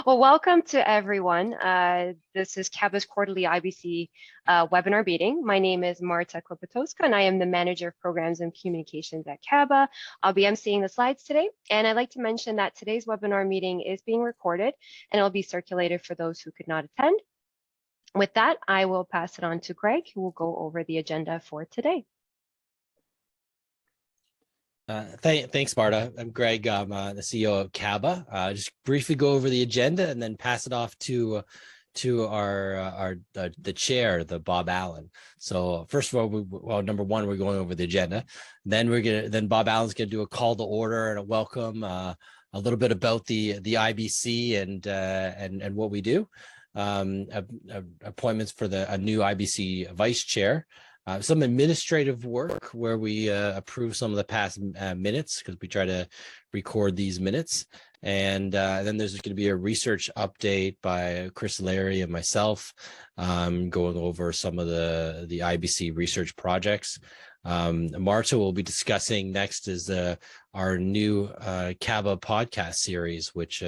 Well, welcome to everyone. This is CABA's quarterly IBC webinar meeting. My name is Marta Klopotowska, and I am the Manager of Programs and Communications at CABA. I'll be emceeing the slides today, and I'd like to mention that today's webinar meeting is being recorded, and it'll be circulated for those who could not attend. With that, I will pass it on to Greg, who will go over the agenda for today. Thanks, Marta. I'm Greg. I'm the CEO of CABA. Just briefly go over the agenda and then pass it off to the chair, Bob Allan. So first of all, number one, we're going over the agenda. Then Bob Allan's gonna do a call to order and a welcome, a little bit about the IBC and what we do. Appointments for a new IBC vice chair. Some administrative work where we approve some of the past minutes, because we try to record these minutes. And then there's going to be a research update by Chris Larry and myself, going over some of the IBC research projects. Marta will be discussing next is our new CABA podcast series, which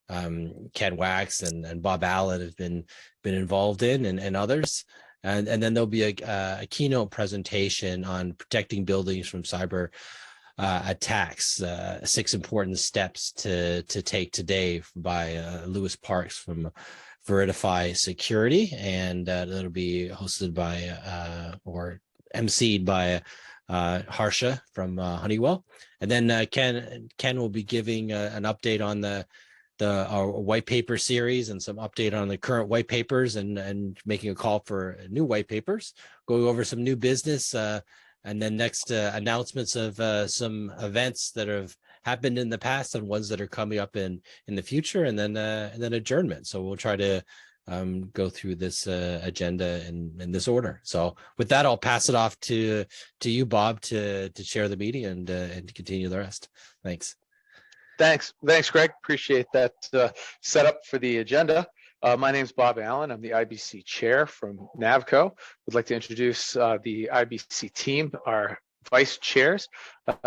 Ken Wacks and Bob Allan have been involved in, and others. And then there'll be a keynote presentation on protecting buildings from cyber attacks, 6 important steps to take today by Lewis Parks from Veridify Security, and that'll be hosted by or emceed by Harsha from Honeywell. And then Ken will be giving an update on our white paper series and some update on the current white papers, and making a call for new white papers, going over some new business, and then next announcements of some events that have happened in the past and ones that are coming up in the future, and then adjournment. So we'll try to go through this agenda in this order. So with that, I'll pass it off to you, Bob, to chair the meeting and to continue the rest. Thanks. Thanks, Greg. Appreciate that setup for the agenda. My name is Bob Allan. I'm the IBC chair from NAVCO. Would like to introduce the IBC team, our vice chairs.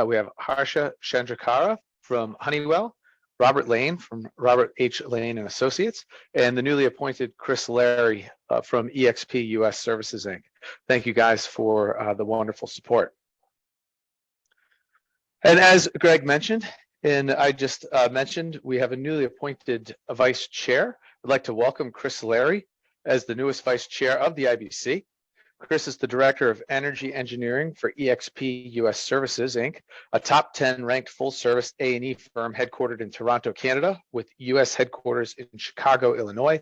We have Harsha Chandrashekar from Honeywell, Robert Lane from Robert H. Lane and Associates, and the newly appointed Chris Larry from EXP US Services, Inc. Thank you guys for the wonderful support. And as Greg mentioned, and I just mentioned, we have a newly appointed vice chair. I'd like to welcome Chris Larry as the newest vice chair of the IBC. Chris is the director of energy engineering for EXP US Services, Inc., a top 10 ranked full service A&E firm headquartered in Toronto, Canada, with US headquarters in Chicago, Illinois.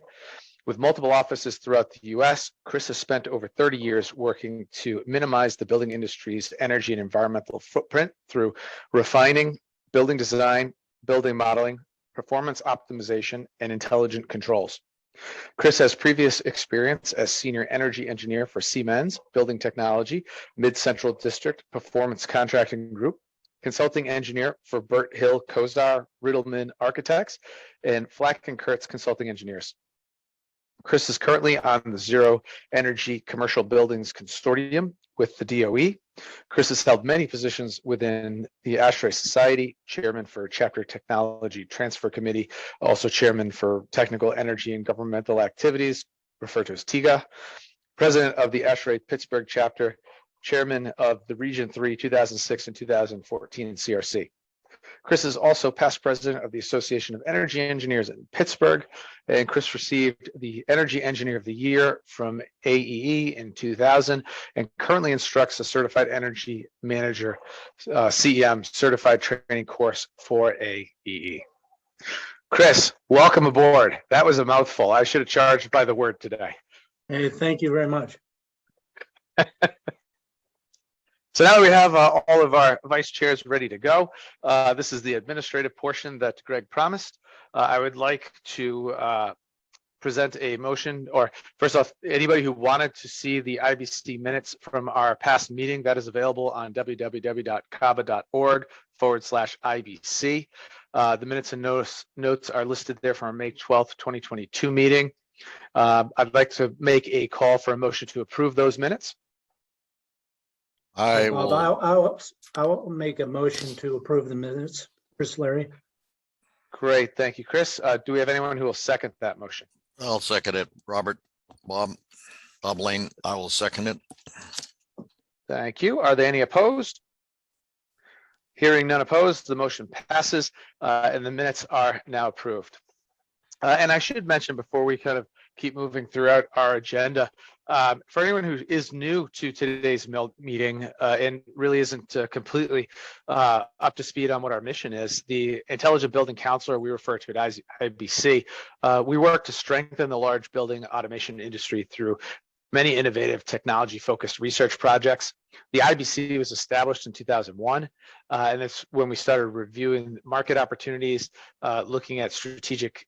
With multiple offices throughout the US, Chris has spent over 30 years working to minimize the building industry's energy and environmental footprint through refining, building design, building modeling, performance optimization, and intelligent controls. Chris has previous experience as senior energy engineer for Siemens Building Technology, Mid-Central District Performance Contracting Group, consulting engineer for Burt Hill Kozar Riddleman Architects, and Flack & Kurtz Consulting Engineers. Chris is currently on the Zero Energy Commercial Buildings Consortium with the DOE. Chris has held many positions within the ASHRAE Society, chairman for Chapter Technology Transfer Committee, also chairman for Technical Energy and Governmental Activities, referred to as TIGA, president of the ASHRAE Pittsburgh chapter, chairman of the Region 3 2006 and 2014 CRC. Chris is also past president of the Association of Energy Engineers in Pittsburgh, and Chris received the Energy Engineer of the Year from AEE in 2000, and currently instructs a Certified Energy Manager, CEM, Certified Training Course for AEE. Chris, welcome aboard. That was a mouthful. I should have charged by the word today. Hey, thank you very much. So now we have all of our vice chairs ready to go. This is the administrative portion that Greg promised. I would like to present a motion, or first off, anybody who wanted to see the IBC minutes from our past meeting, that is available on www.caba.org/IBC. The minutes and notes are listed there from our May 12th, 2022 meeting. I'd like to make a call for a motion to approve those minutes. I'll make a motion to approve the minutes. Chris Larry. Great, thank you, Chris. Do we have anyone who will second that motion? I'll second it. Bob Lane, I will second it. Thank you. Are there any opposed? Hearing none opposed, the motion passes and the minutes are now approved. And I should mention before we kind of keep moving throughout our agenda, for anyone who is new to today's meeting and really isn't completely up to speed on what our mission is, the Intelligent Building Counselor, we refer to it as IBC, we work to strengthen the large building automation industry through many innovative technology-focused research projects. The IBC was established in 2001, and it's when we started reviewing market opportunities, looking at strategic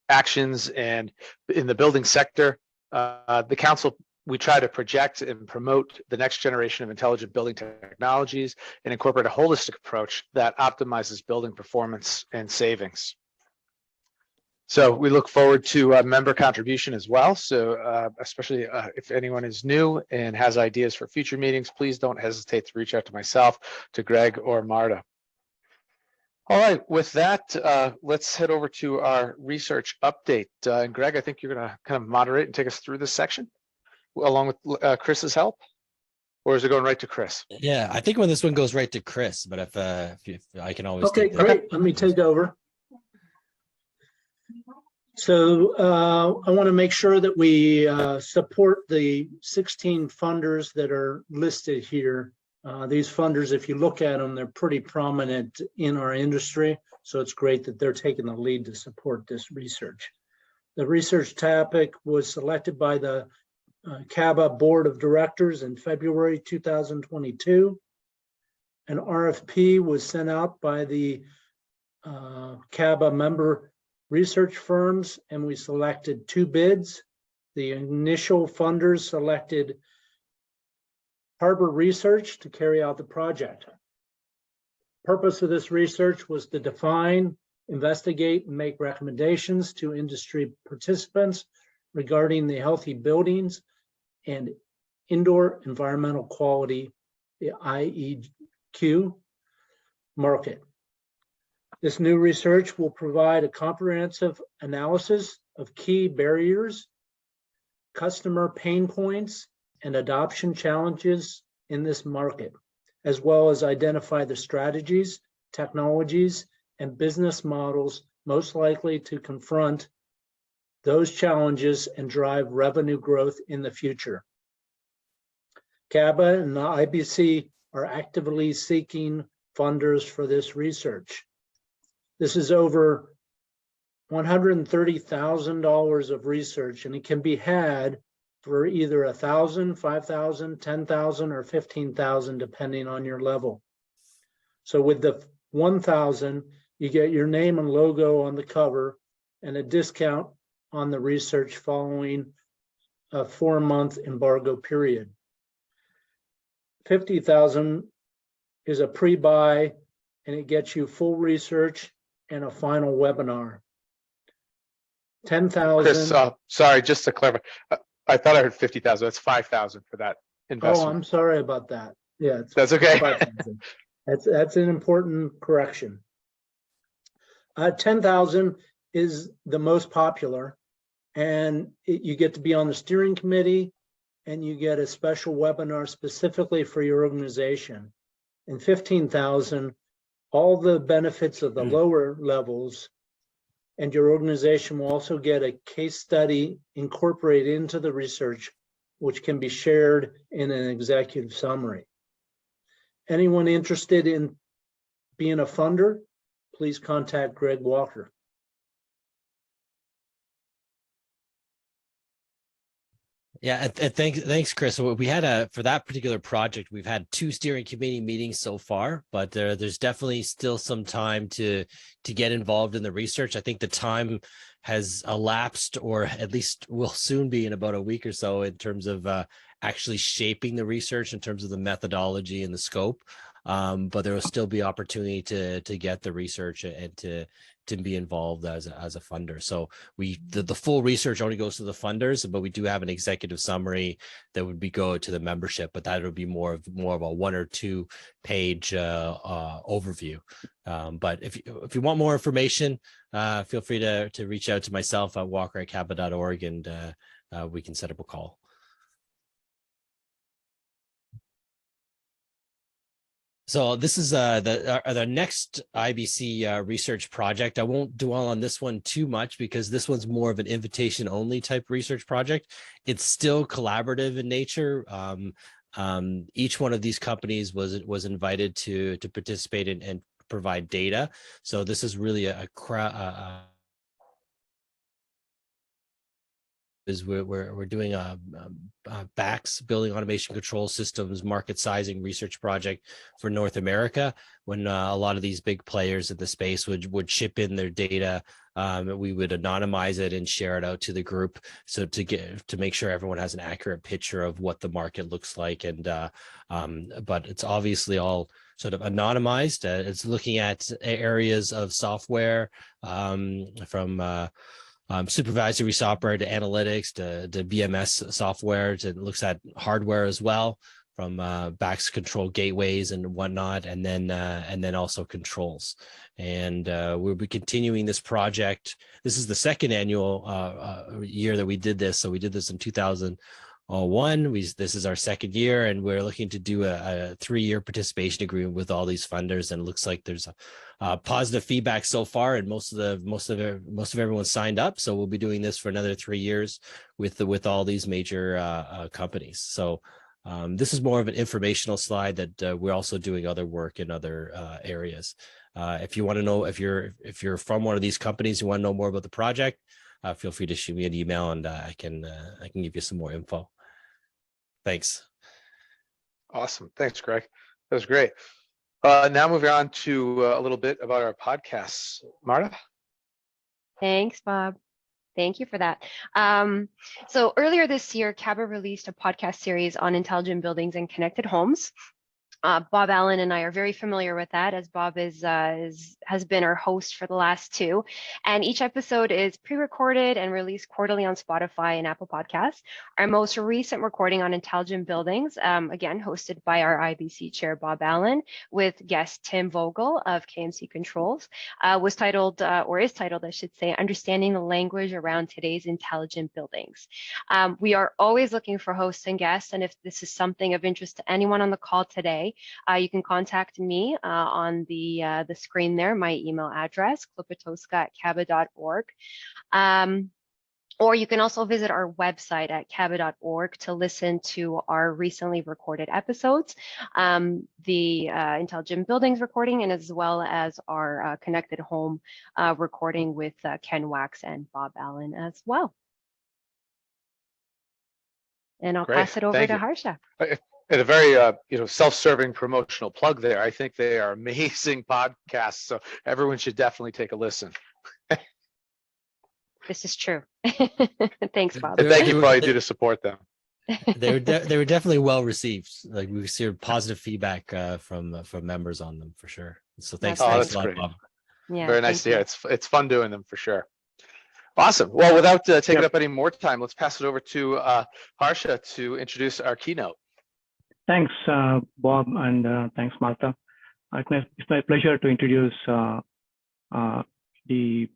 actions and in the building sector. The council, we try to project and promote the next generation of intelligent building technologies and incorporate a holistic approach that optimizes building performance and savings. So we look forward to member contribution as well. So especially if anyone is new and has ideas for future meetings, please don't hesitate to reach out to myself, to Greg or Marta. All right, with that, let's head over to our research update. And Greg, I think you're gonna kind of moderate and take us through this section along with Chris's help, or is it going right to Chris? Yeah, I think when this one goes right to Chris, but if I can always. Okay, great. Let me take over. So I want to make sure that we support the 16 funders that are listed here. These funders, if you look at them, they're pretty prominent in our industry. So it's great that they're taking the lead to support this research. The research topic was selected by the CABA Board of Directors in February 2022. An RFP was sent out by the CABA member research firms, and we selected 2 bids. The initial funders selected Harbor Research to carry out the project. Purpose of this research was to define, investigate, and make recommendations to industry participants regarding the healthy buildings and indoor environmental quality, the IEQ market. This new research will provide a comprehensive analysis of key barriers, customer pain points, and adoption challenges in this market, as well as identify the strategies, technologies, and business models most likely to confront those challenges and drive revenue growth in the future. CABA and the IBC are actively seeking funders for this research. This is over $130,000 of research, and it can be had for either $1,000, $5,000, $10,000, or $15,000, depending on your level. So with the $1,000, you get your name and logo on the cover and a discount on the research following a 4-month embargo period. $50,000 is a pre-buy, and it gets you full research and a final webinar. $10,000. Chris, sorry, just to clarify, I thought I heard 50,000. That's 5,000 for that investment. Oh, I'm sorry about that. Yeah, that's okay. 5,000. That's an important correction. 10,000 is the most popular, and you get to be on the steering committee, and you get a special webinar specifically for your organization. And 15,000, all the benefits of the lower levels, and your organization will also get a case study incorporated into the research, which can be shared in an executive summary. Anyone interested in being a funder, please contact Greg Walker. Yeah, thanks, Chris. So we had for that particular project, we've had 2 steering committee meetings so far, but there's definitely still some time to get involved in the research. I think the time has elapsed, or at least will soon be in about a week or so, in terms of actually shaping the research in terms of the methodology and the scope. But there will still be opportunity to get the research and to to be involved as a funder. So the full research only goes to the funders, but we do have an executive summary that would go to the membership, but that would be more of a 1 or 2 page overview. But if you want more information, feel free to reach out to myself at walker@caba.org, and we can set up a call. So this is the next IBC research project. I won't dwell on this one too much because this one's more of an invitation only type research project. It's still collaborative in nature. Each one of these companies was invited to participate and provide data. So this is really we're doing a Wacks building automation control systems market sizing research project for North America. When a lot of these big players in the space would ship in their data, we would anonymize it and share it out to the group, so to make sure everyone has an accurate picture of what the market looks like. And but it's obviously all sort of anonymized. It's looking at areas of software from supervisory software to analytics to BMS software. It looks at hardware as well, from Wacks control gateways and whatnot, and then also controls. And we'll be continuing this project. This is the second annual year that we did this. So we did this in 2001. This is our second year, and we're looking to do a 3-year participation agreement with all these funders. And it looks like there's a positive feedback so far, and most of everyone signed up. So we'll be doing this for another 3 years with all these major companies. So this is more of an informational slide that we're also doing other work in other areas. If you want to know, if you're from one of these companies, you want to know more about the project, feel free to shoot me an email, and I can give you some more info. Thanks. Awesome. Thanks, Greg. That was great. Now moving on to a little bit about our podcasts. Marta? Thanks, Bob. Thank you for that. So earlier this year, CABA released a podcast series on intelligent buildings and connected homes. Bob Allan and I are very familiar with that, as Bob has been our host for the last 2. And each episode is pre-recorded and released quarterly on Spotify and Apple Podcasts. Our most recent recording on intelligent buildings, again, hosted by our IBC chair, Bob Allan, with guest Tim Vogel of KMC Controls, was titled, or is titled, I should say, Understanding the Language Around Today's Intelligent Buildings. We are always looking for hosts and guests, and if this is something of interest to anyone on the call today, you can contact me on the screen there, my email address, klopotowska@caba.org. Or you can also visit our website at caba.org to listen to our recently recorded episodes, the Intelligent Buildings recording, and as well as our Connected Home recording with Ken Wacks and Bob Allan as well. And I'll pass it over to Harsha. And a very self-serving promotional plug there. I think they are amazing podcasts, so everyone should definitely take a listen. This is true. Thanks, Bob. And thank you for all you do to support them. They were definitely well received. Like, we received positive feedback from members on them for sure. So thanks a lot, great. Bob. Yeah, very nice to hear. It's fun doing them for sure. Awesome. Well, without taking up any more time, let's pass it over to Harsha to introduce our keynote. Thanks, Bob, and thanks, Martha. It's my pleasure to introduce the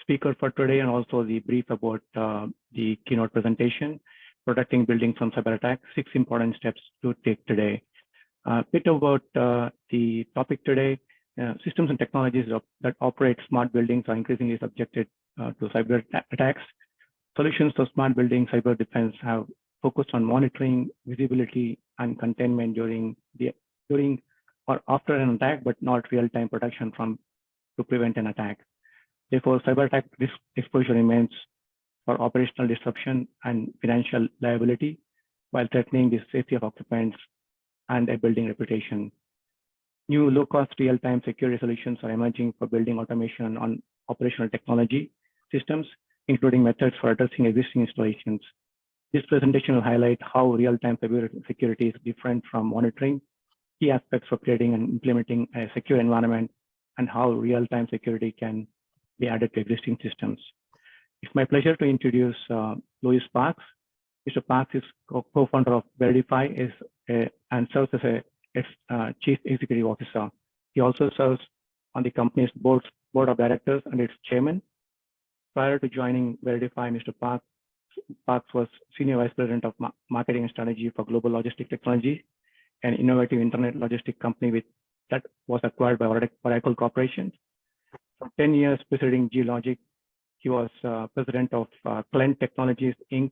speaker for today, and also the brief about the keynote presentation, Protecting Buildings from Cyber Attack, 6 important steps to take today. A bit about the topic today. Systems and technologies that operate smart buildings are increasingly subjected to cyber attacks. Solutions for smart building cyber defense have focused on monitoring, visibility, and containment during or after an attack, but not real-time protection to prevent an attack. Therefore, cyber attack risk exposure remains for operational disruption and financial liability, while threatening the safety of occupants and a building reputation. New low-cost real-time security solutions are emerging for building automation on operational technology systems, including methods for addressing existing installations. This presentation will highlight how real-time cybersecurity is different from monitoring, key aspects for creating and implementing a secure environment, and how real-time security can be added to existing systems. It's my pleasure to introduce Louis Parks. Mr. Parks is co-founder of Veridify and serves as a Chief Executive Officer. He also serves on the company's board of directors and its chairman. Prior to joining Veridify, Mr. Parks was Senior Vice President of Marketing and Strategy for Global Logistic Technology, an innovative internet logistic company that was acquired by Oracle Corporation. For 10 years preceding Geologic, he was president of Client Technologies, Inc.,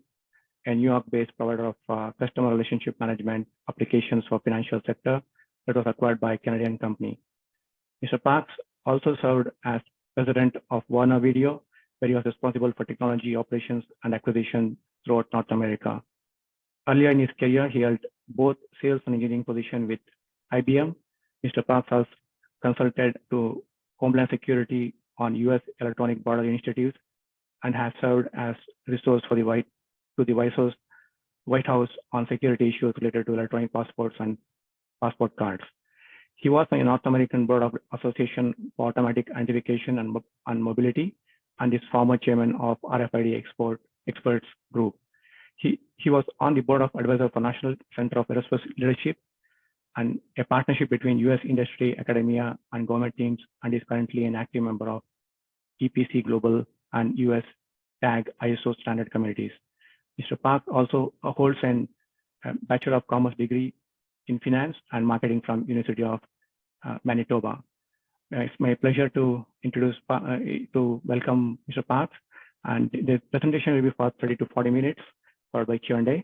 a New York-based provider of customer relationship management applications for financial sector that was acquired by a Canadian company. Mr. Parks also served as president of Warner Video, where he was responsible for technology operations and acquisition throughout North America. Earlier in his career, he held both sales and engineering positions with IBM. Mr. Parks has consulted to Homeland Security on U.S. electronic border initiatives and has served as resource for the White House on security issues related to electronic passports and passport cards. He was on the North American Board of Association for Automatic Identification and Mobility, and is former chairman of RFID Experts Group. He was on the board of advisor for National Center of Aerospace Leadership and a partnership between U.S. industry, academia, and government teams, and is currently an active member of EPC Global and U.S. TAG ISO standard committees. Mr. Park also holds a Bachelor of Commerce degree in finance and marketing from University of Manitoba. It's my pleasure to welcome Mr. Parks, and the presentation will be for 30 to 40 minutes, followed by Q&A.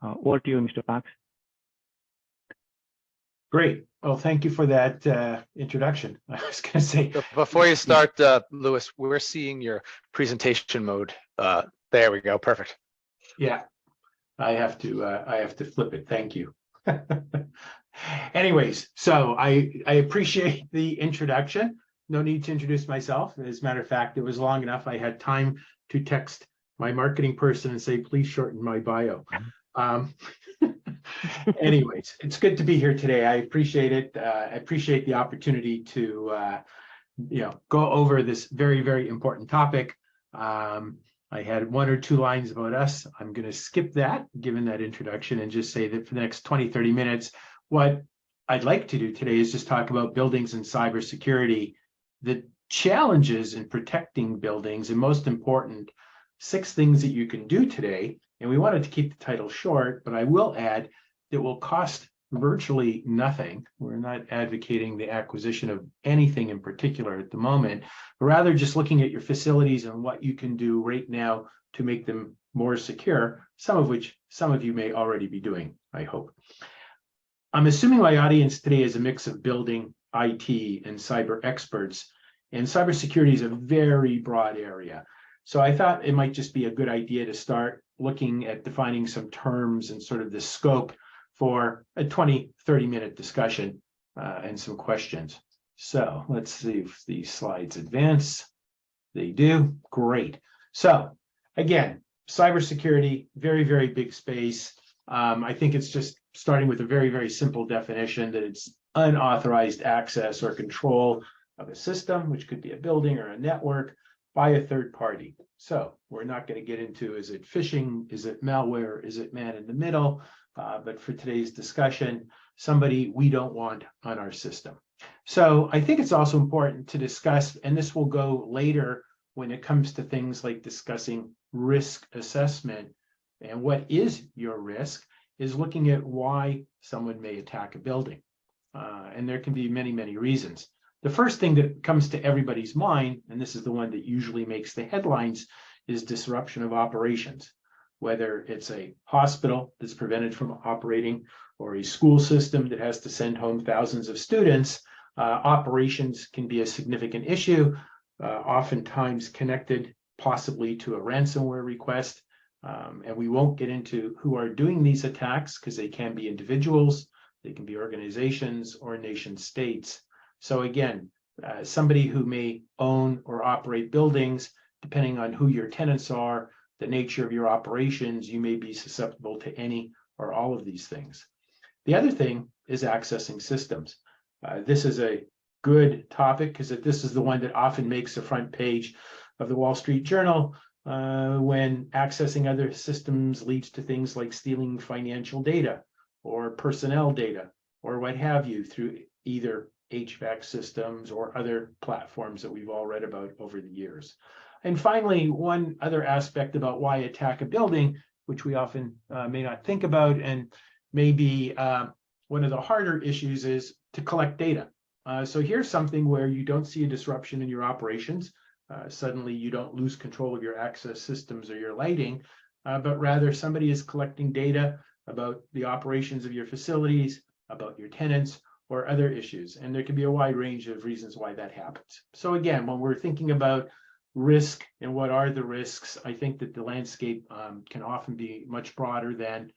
Over to you, Mr. Parks. Great. Well, thank you for that introduction. I was going to say, Before you start, Louis, we're seeing your presentation mode. There we go. Perfect. yeah, I have to flip it. Thank you. Anyways, so I appreciate the introduction. No need to introduce myself. As a matter of fact, it was long enough. I had time to text my marketing person and say, please shorten my bio. Anyways, it's good to be here today. I appreciate it. I appreciate the opportunity to go over this very, very important topic. I had 1 or 2 lines about us. I'm going to skip that, given that introduction, and just say that for the next 20, 30 minutes, what I'd like to do today is just talk about buildings and cybersecurity, the challenges in protecting buildings, and most important, 6 things that you can do today. And we wanted to keep the title short, but I will add that will cost virtually nothing. We're not advocating the acquisition of anything in particular at the moment, but rather just looking at your facilities and what you can do right now to make them more secure, some of which some of you may already be doing, I hope. I'm assuming my audience today is a mix of building, IT, and cyber experts, and cybersecurity is a very broad area. So I thought it might just be a good idea to start looking at defining some terms and sort of the scope for a 20, 30-minute discussion and some questions. So let's see if these slides advance. They do. Great. So again, cybersecurity, very, very big space. I think it's just starting with a very, very simple definition that it's unauthorized access or control of a system, which could be a building or a network, by a third party. So we're not going to get into, is it phishing? Is it malware? Is it man in the middle? But for today's discussion, somebody we don't want on our system. So I think it's also important to discuss, and this will go later when it comes to things like discussing risk assessment, and what is your risk, is looking at why someone may attack a building. And there can be many, many reasons. The first thing that comes to everybody's mind, and this is the one that usually makes the headlines, is disruption of operations. Whether it's a hospital that's prevented from operating or a school system that has to send home thousands of students, operations can be a significant issue, oftentimes connected possibly to a ransomware request. And we won't get into who are doing these attacks because they can be individuals, they can be organizations or nation states. So again, somebody who may own or operate buildings, depending on who your tenants are, the nature of your operations, you may be susceptible to any or all of these things. The other thing is accessing systems. This is a good topic because this is the one that often makes the front page of the Wall Street Journal when accessing other systems leads to things like stealing financial data or personnel data or what have you through either HVAC systems or other platforms that we've all read about over the years. And finally, one other aspect about why attack a building, which we often may not think about, and maybe one of the harder issues is to collect data. So here's something where you don't see a disruption in your operations. Suddenly you don't lose control of your access systems or your lighting, but rather somebody is collecting data about the operations of your facilities, about your tenants, or other issues. And there can be a wide range of reasons why that happens. So again, when we're thinking about risk and what are the risks, I think that the landscape can often be much broader than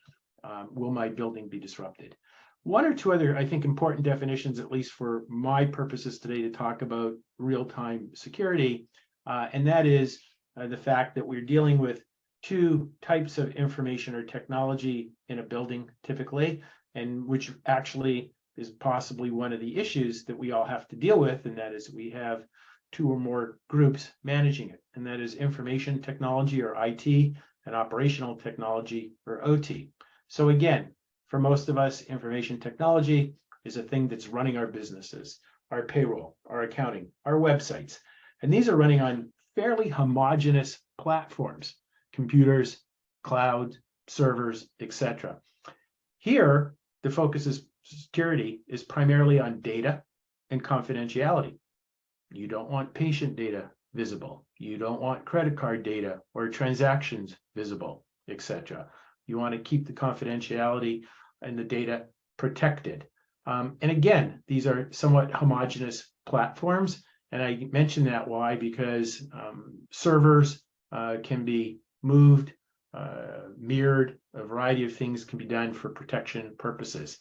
will my building be disrupted. One or two other, I think, important definitions, at least for my purposes today, to talk about real-time security, and that is the fact that we're dealing with two types of information or technology in a building typically, and which actually is possibly one of the issues that we all have to deal with, and that is we have two or more groups managing it, and that is information technology or IT and operational technology or OT. So again, for most of us, information technology is a thing that's running our businesses, our payroll, our accounting, our websites, and these are running on fairly homogeneous platforms, computers, cloud, servers, etc. Here, the focus is security is primarily on data and confidentiality. You don't want patient data visible. You don't want credit card data or transactions visible, etc. You want to keep the confidentiality and the data protected. And again, these are somewhat homogeneous platforms. And I mention that why? Because servers can be moved, mirrored, a variety of things can be done for protection purposes.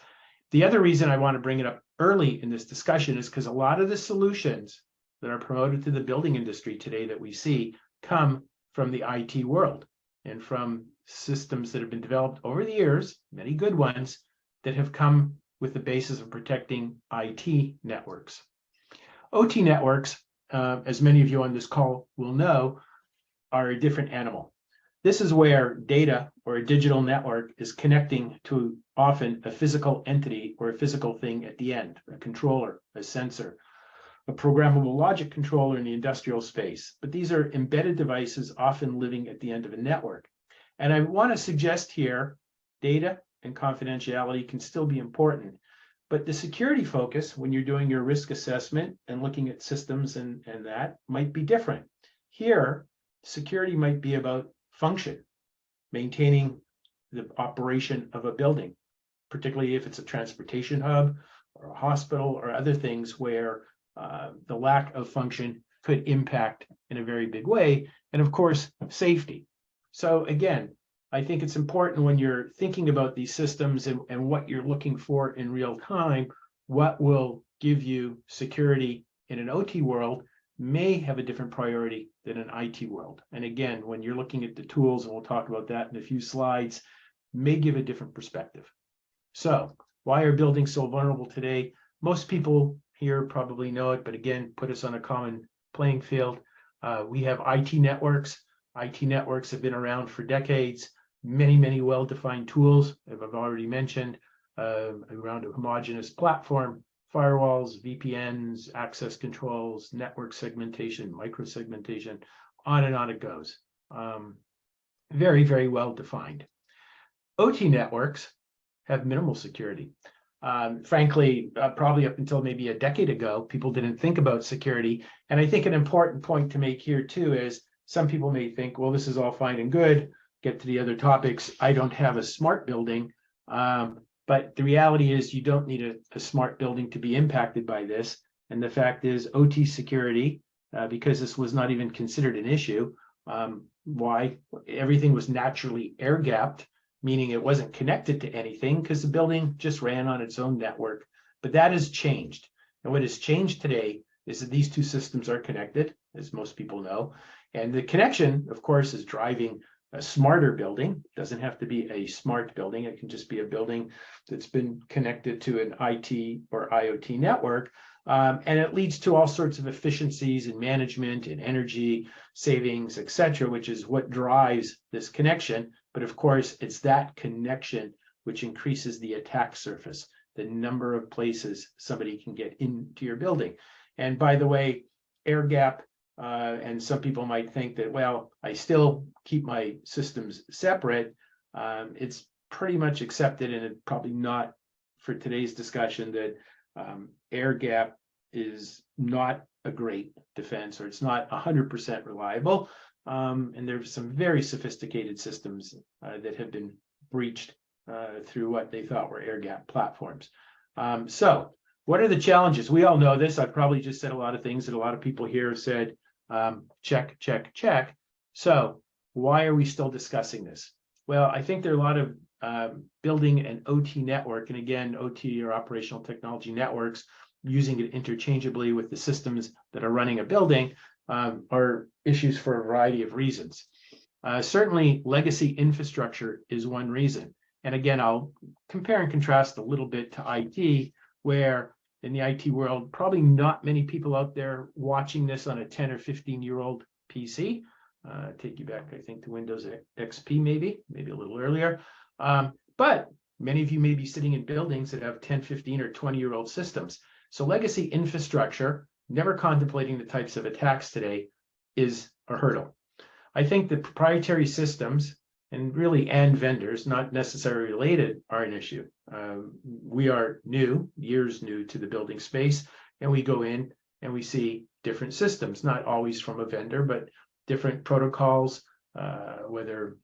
The other reason I want to bring it up early in this discussion is because a lot of the solutions that are promoted to the building industry today that we see come from the IT world and from systems that have been developed over the years, many good ones, that have come with the basis of protecting IT networks. OT networks, as many of you on this call will know, are a different animal. This is where data or a digital network is connecting to often a physical entity or a physical thing at the end, a controller, a sensor, a programmable logic controller in the industrial space. But these are embedded devices often living at the end of a network. And I want to suggest here, data and confidentiality can still be important, but the security focus when you're doing your risk assessment and looking at systems and that might be different. Here, security might be about function, maintaining the operation of a building, particularly if it's a transportation hub or a hospital or other things where the lack of function could impact in a very big way. And of course, safety. So again, I think it's important when you're thinking about these systems and what you're looking for in real time, what will give you security in an OT world may have a different priority than an IT world. And again, when you're looking at the tools, and we'll talk about that in a few slides, may give a different perspective. So why are buildings so vulnerable today? Most people here probably know it, but again, put us on a common playing field. We have IT networks. IT networks have been around for decades. Many, many well-defined tools, as I've already mentioned, around a homogeneous platform, firewalls, VPNs, access controls, network segmentation, micro-segmentation, on and on it goes. Very, very well-defined. OT networks have minimal security. Frankly, probably up until maybe a decade ago, people didn't think about security. And I think an important point to make here too is some people may think, well, this is all fine and good, get to the other topics. I don't have a smart building. But the reality is you don't need a smart building to be impacted by this. And the fact is OT security, because this was not even considered an issue, why? Everything was naturally air-gapped, meaning it wasn't connected to anything because the building just ran on its own network. But that has changed. And what has changed today is that these two systems are connected, as most people know. And the connection, of course, is driving a smarter building. It doesn't have to be a smart building. It can just be a building that's been connected to an IT or IoT network. And it leads to all sorts of efficiencies in management and energy savings, et cetera, which is what drives this connection. But of course, it's that connection which increases the attack surface, the number of places somebody can get into your building. And by the way, air gap, and some people might think that, well, I still keep my systems separate. It's pretty much accepted, and it probably not for today's discussion, that air gap is not a great defense, or it's not 100% reliable. And there's some very sophisticated systems that have been breached through what they thought were air gap platforms. So what are the challenges? We all know this. I've probably just said a lot of things that a lot of people here have said, check, check, check. So why are we still discussing this? Well, I think there are a lot of building an OT network, and again, OT or operational technology networks, using it interchangeably with the systems that are running a building, are issues for a variety of reasons. Certainly, legacy infrastructure is one reason. And again, I'll compare and contrast a little bit to IT, where in the IT world, probably not many people out there watching this on a 10 or 15-year-old PC. Take you back, I think, to Windows XP, maybe a little earlier. But many of you may be sitting in buildings that have 10, 15, or 20-year-old systems. So legacy infrastructure, never contemplating the types of attacks today, is a hurdle. I think that proprietary systems and vendors, not necessarily related, are an issue. We are years new to the building space, and we go in and we see different systems, not always from a vendor, but different protocols, whether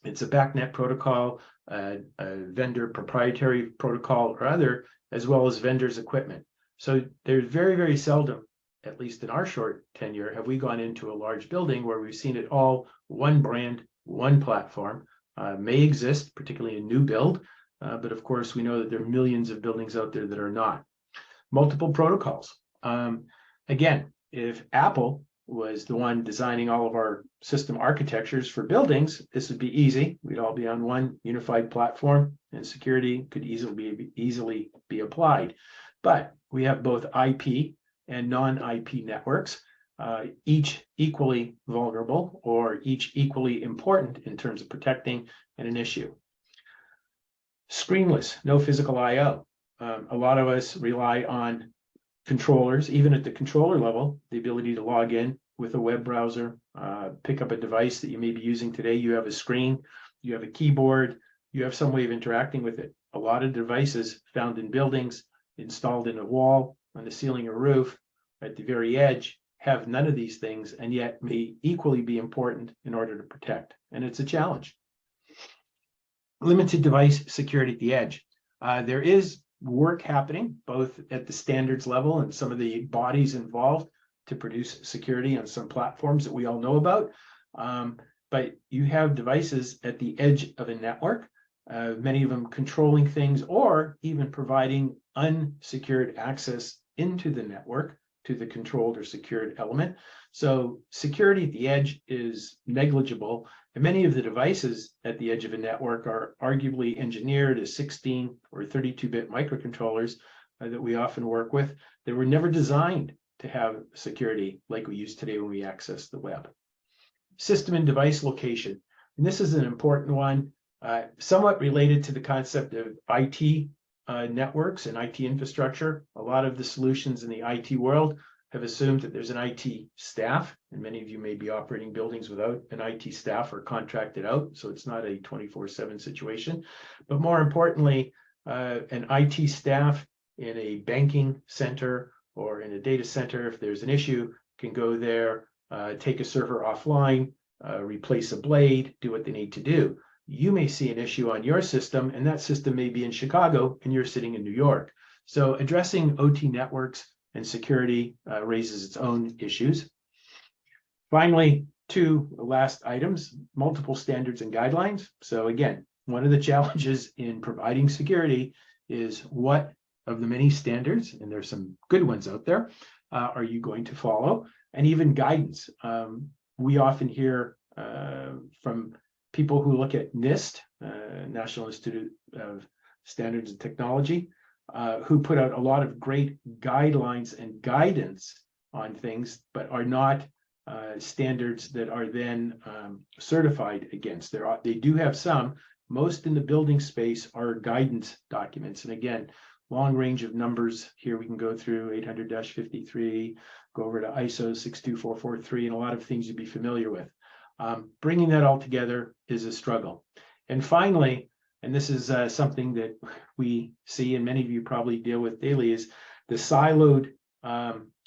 it's a BACnet protocol, a vendor proprietary protocol or other, as well as vendors' equipment. So there's very, very seldom, at least in our short tenure, have we gone into a large building where we've seen it all one brand, one platform. May exist, particularly in new build, but of course we know that there are millions of buildings out there that are not. Multiple protocols. Again, if Apple was the one designing all of our system architectures for buildings, this would be easy. We'd all be on one unified platform, and security could easily be applied. But we have both IP and non-IP networks, each equally vulnerable or each equally important in terms of protecting an issue. Screenless, no physical I/O. A lot of us rely on controllers, even at the controller level, the ability to log in with a web browser, pick up a device that you may be using today. You have a screen, you have a keyboard, you have some way of interacting with it. A lot of devices found in buildings, installed in a wall, on the ceiling or roof, at the very edge, have none of these things, and yet may equally be important in order to protect. And it's a challenge. Limited device security at the edge. There is work happening both at the standards level and some of the bodies involved to produce security on some platforms that we all know about. But you have devices at the edge of a network, many of them controlling things or even providing unsecured access into the network to the controlled or secured element. So security at the edge is negligible, and many of the devices at the edge of a network are arguably engineered as 16 or 32-bit microcontrollers that we often work with. They were never designed to have security like we use today when we access the web. System and device location. And this is an important one, somewhat related to the concept of IT networks and IT infrastructure. A lot of the solutions in the IT world have assumed that there's an IT staff, and many of you may be operating buildings without an IT staff or contracted out, so it's not a 24/7 situation. But more importantly, an IT staff in a banking center or in a data center, if there's an issue, can go there, take a server offline, replace a blade, do what they need to do. You may see an issue on your system, and that system may be in Chicago, and you're sitting in New York. So addressing OT networks and security raises its own issues. Finally, two last items, multiple standards and guidelines. So again, one of the challenges in providing security is what of the many standards, and there's some good ones out there, are you going to follow? And even guidance. We often hear from people who look at NIST, National Institute of Standards and Technology, who put out a lot of great guidelines and guidance on things, but are not standards that are then certified against. They do have some. Most in the building space are guidance documents. And again, long range of numbers here. We can go through 800-53, go over to ISO 62443, and a lot of things you'd be familiar with. Bringing that all together is a struggle. And finally, and this is something that we see, and many of you probably deal with daily, is the siloed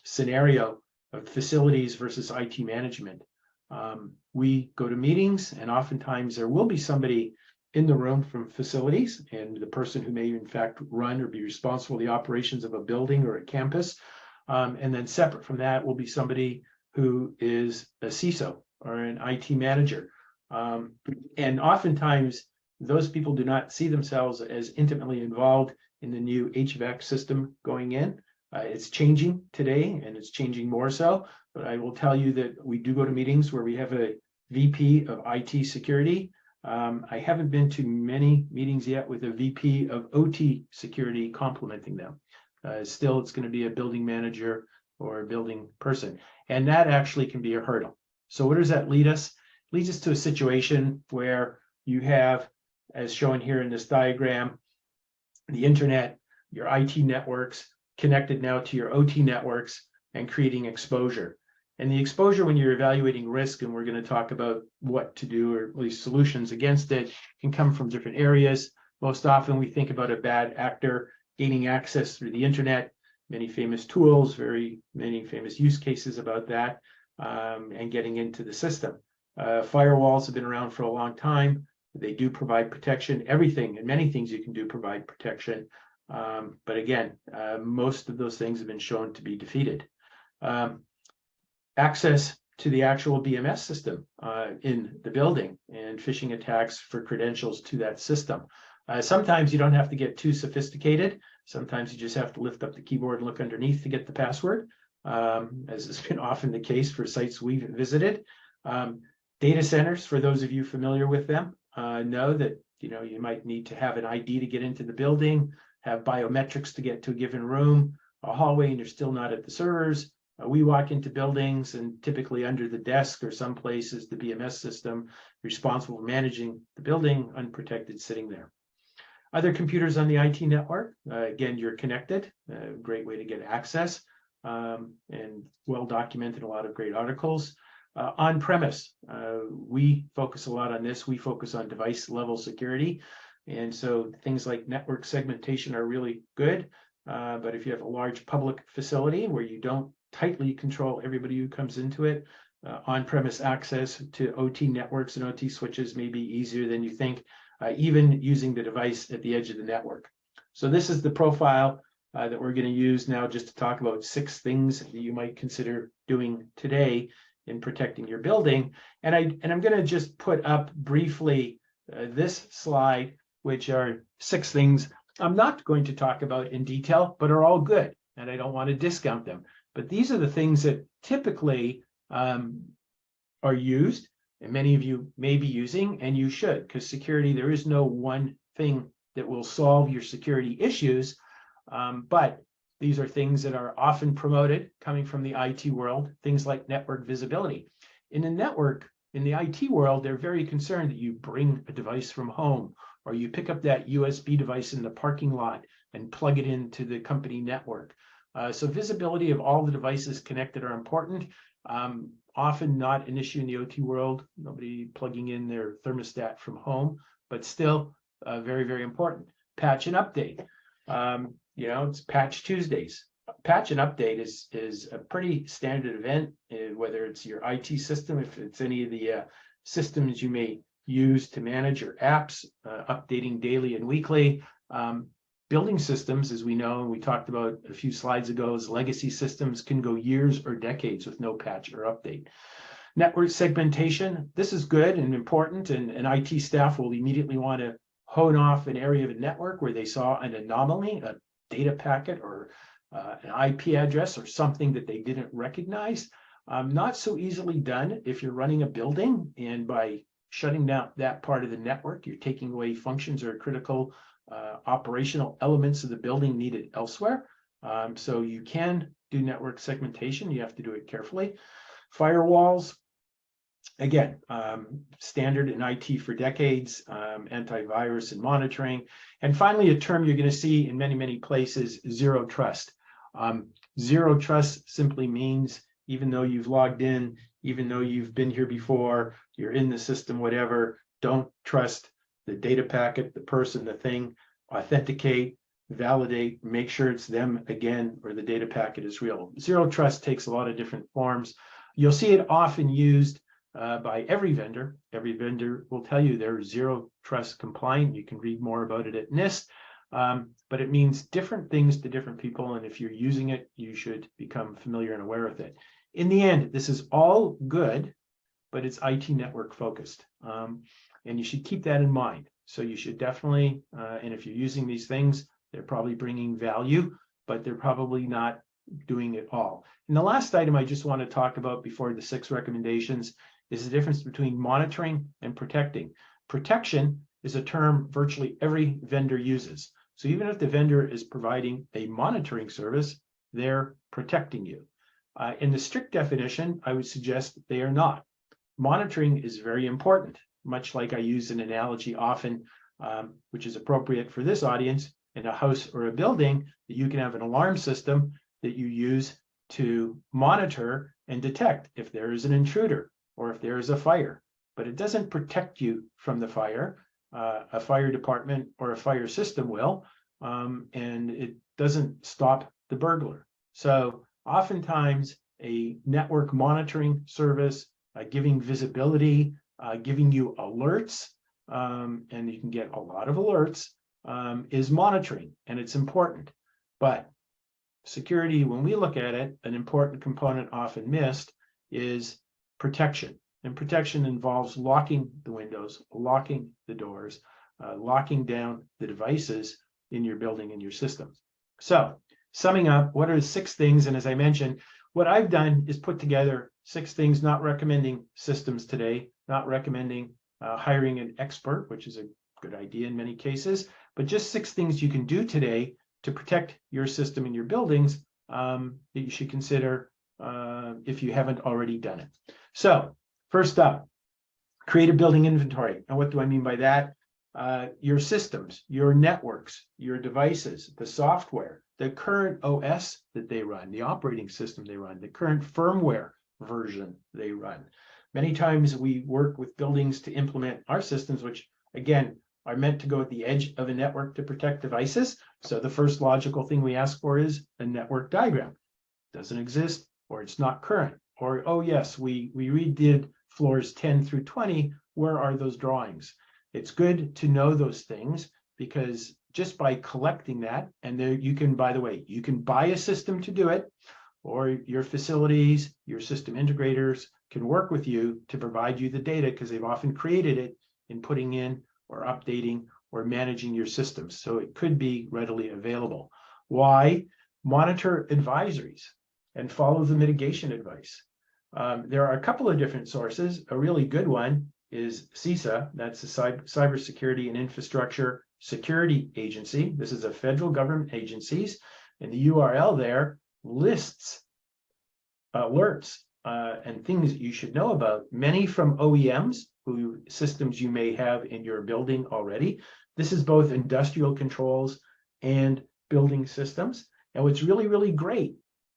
scenario of facilities versus IT management. We go to meetings, and oftentimes there will be somebody in the room from facilities, and the person who may in fact run or be responsible for the operations of a building or a campus. And then separate from that will be somebody who is a CISO or an IT manager. And oftentimes those people do not see themselves as intimately involved in the new HVAC system going in. It's changing today, and it's changing more so, but I will tell you that we do go to meetings where we have a VP of IT security. I haven't been to many meetings yet with a VP of OT security complementing them. Still, it's going to be a building manager or a building person, and that actually can be a hurdle. So where does that lead us? It leads us to a situation where you have, as shown here in this diagram, the internet, your IT networks connected now to your OT networks and creating exposure. And the exposure, when you're evaluating risk, and we're going to talk about what to do, or at least solutions against it, can come from different areas. Most often we think about a bad actor gaining access through the internet, many famous tools, very many famous use cases about that, and getting into the system. Firewalls have been around for a long time. They do provide protection. Everything and many things you can do provide protection. But again, most of those things have been shown to be defeated. Access to the actual BMS system in the building, and phishing attacks for credentials to that system. Sometimes you don't have to get too sophisticated. Sometimes you just have to lift up the keyboard and look underneath to get the password, as has been often the case for sites we've visited. Data centers, for those of you familiar with them, know that you might need to have an ID to get into the building, have biometrics to get to a given room, a hallway, and you're still not at the servers. We walk into buildings, and typically under the desk or someplace is the BMS system responsible for managing the building, unprotected, sitting there. Other computers on the IT network, again, you're connected, a great way to get access, and well documented, a lot of great articles. On-premise, we focus a lot on this. We focus on device level security. And so things like network segmentation are really good. But if you have a large public facility where you don't tightly control everybody who comes into it, on-premise access to OT networks and OT switches may be easier than you think, even using the device at the edge of the network. So this is the profile that we're going to use now just to talk about 6 things that you might consider doing today in protecting your building. And I'm going to just put up briefly this slide, which are 6 things I'm not going to talk about in detail, but are all good, and I don't want to discount them. But these are the things that typically are used, and many of you may be using, and you should, because security, there is no one thing that will solve your security issues, but these are things that are often promoted coming from the IT world, things like network visibility. In the IT world, they're very concerned that you bring a device from home, or you pick up that USB device in the parking lot and plug it into the company network. So visibility of all the devices connected are important. Often not an issue in the OT world, nobody plugging in their thermostat from home, but still very, very important. Patch and update. It's Patch Tuesdays. Patch and update is a pretty standard event, whether it's your IT system, if it's any of the systems you may use to manage your apps, updating daily and weekly. Building systems, as we know, and we talked about a few slides ago, as legacy systems can go years or decades with no patch or update. Network segmentation, this is good and important, and IT staff will immediately want to hone off an area of a network where they saw an anomaly, a data packet or an IP address or something that they didn't recognize. Not so easily done if you're running a building, and by shutting down that part of the network, you're taking away functions that are critical operational elements of the building needed elsewhere. So you can do network segmentation. You have to do it carefully. Firewalls, again, standard in IT for decades, antivirus and monitoring. And finally, a term you're going to see in many, many places, zero trust. Zero trust simply means even though you've logged in, even though you've been here before, you're in the system, whatever, don't trust the data packet, the person, the thing. Authenticate, validate, make sure it's them again, or the data packet is real. Zero trust takes a lot of different forms. You'll see it often used by every vendor. Every vendor will tell you they're zero trust compliant. You can read more about it at NIST, but it means different things to different people. And if you're using it, you should become familiar and aware with it. In the end, this is all good, but it's IT network focused. And you should keep that in mind. So you should definitely, and if you're using these things, they're probably bringing value, but they're probably not doing it all. And the last item I just want to talk about before the 6 recommendations is the difference between monitoring and protecting. Protection is a term virtually every vendor uses. So even if the vendor is providing a monitoring service, they're protecting you. In the strict definition, I would suggest that they are not. Monitoring is very important, much like I use an analogy often, which is appropriate for this audience, in a house or a building, that you can have an alarm system that you use to monitor and detect if there is an intruder or if there is a fire. But it doesn't protect you from the fire. A fire department or a fire system will, and it doesn't stop the burglar. So oftentimes a network monitoring service, giving visibility, giving you alerts, and you can get a lot of alerts, is monitoring, and it's important. But security, when we look at it, an important component often missed is protection. And protection involves locking the windows, locking the doors, locking down the devices in your building and your systems. So summing up, what are the 6 things? And as I mentioned, what I've done is put together 6 things, not recommending systems today, not recommending hiring an expert, which is a good idea in many cases, but just 6 things you can do today to protect your system and your buildings that you should consider if you haven't already done it. So first up, create a building inventory. And what do I mean by that? Your systems, your networks, your devices, the software, the current OS that they run, the operating system they run, the current firmware version they run. Many times we work with buildings to implement our systems, which again, are meant to go at the edge of a network to protect devices. So the first logical thing we ask for is a network diagram. Doesn't exist, or it's not current, or, oh yes, we redid floors 10 through 20. Where are those drawings? It's good to know those things, because just by collecting that, and there you can, by the way, you can buy a system to do it, or your facilities, your system integrators can work with you to provide you the data, because they've often created it in putting in or updating or managing your systems. So it could be readily available. Why? Monitor advisories and follow the mitigation advice. There are a couple of different sources. A really good one is CISA, that's the Cybersecurity and Infrastructure Security Agency. This is a federal government agency, and the URL there lists alerts and things that you should know about, many from OEMs, who systems you may have in your building already. This is both industrial controls and building systems. And what's really, really great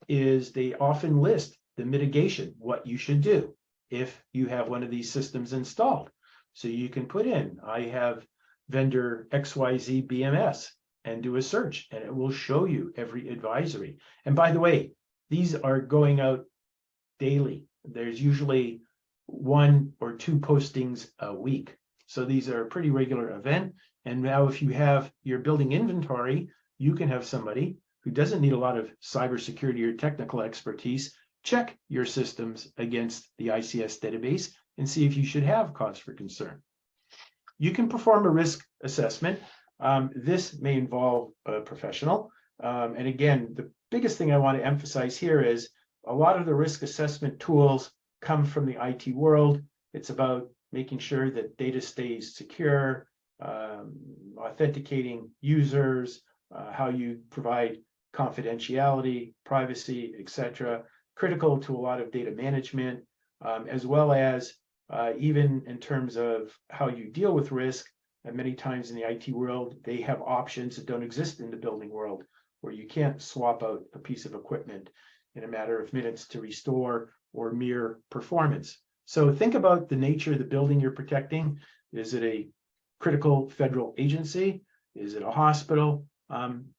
is they often list the mitigation, what you should do if you have one of these systems installed. So you can put in, I have vendor XYZ BMS, and do a search, and it will show you every advisory. And by the way, these are going out daily. There's usually 1 or 2 postings a week. So these are a pretty regular event. And now if you have your building inventory, you can have somebody who doesn't need a lot of cybersecurity or technical expertise check your systems against the ICS database and see if you should have cause for concern. You can perform a risk assessment. This may involve a professional. And again, the biggest thing I want to emphasize here is a lot of the risk assessment tools come from the IT world. It's about making sure that data stays secure, authenticating users, how you provide confidentiality, privacy, etc. Critical to a lot of data management, as well as even in terms of how you deal with risk. And many times in the IT world, they have options that don't exist in the building world, where you can't swap out a piece of equipment in a matter of minutes to restore or mere performance. So think about the nature of the building you're protecting. Is it a critical federal agency? Is it a hospital?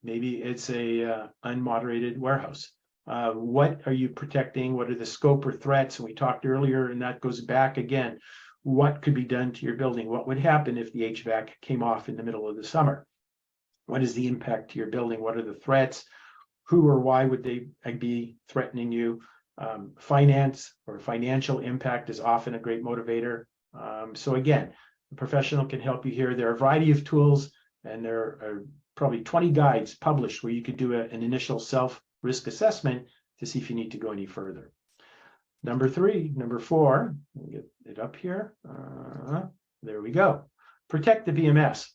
Maybe it's a unmoderated warehouse. What are you protecting? What are the scope or threats? And we talked earlier, and that goes back again. What could be done to your building? What would happen if the HVAC came off in the middle of the summer? What is the impact to your building? What are the threats? Who or why would they be threatening you? Finance or financial impact is often a great motivator. So again, a professional can help you here. There are a variety of tools, and there are probably 20 guides published where you could do an initial self-risk assessment to see if you need to go any further. Number 4, let me get it up here. There we go. Protect the BMS.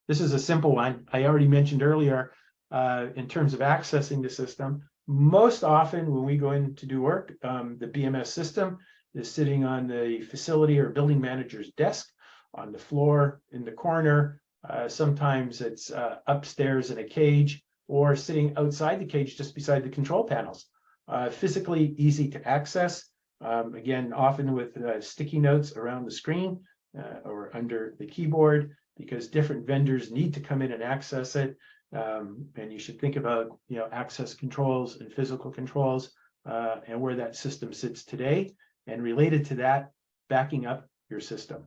This is a simple one. I already mentioned earlier in terms of accessing the system. Most often when we go in to do work, the BMS system is sitting on the facility or building manager's desk, on the floor, in the corner. Sometimes it's upstairs in a cage, or sitting outside the cage just beside the control panels. Physically easy to access. Again, often with sticky notes around the screen or under the keyboard, because different vendors need to come in and access it. And you should think about, access controls and physical controls and where that system sits today. And related to that, backing up your system.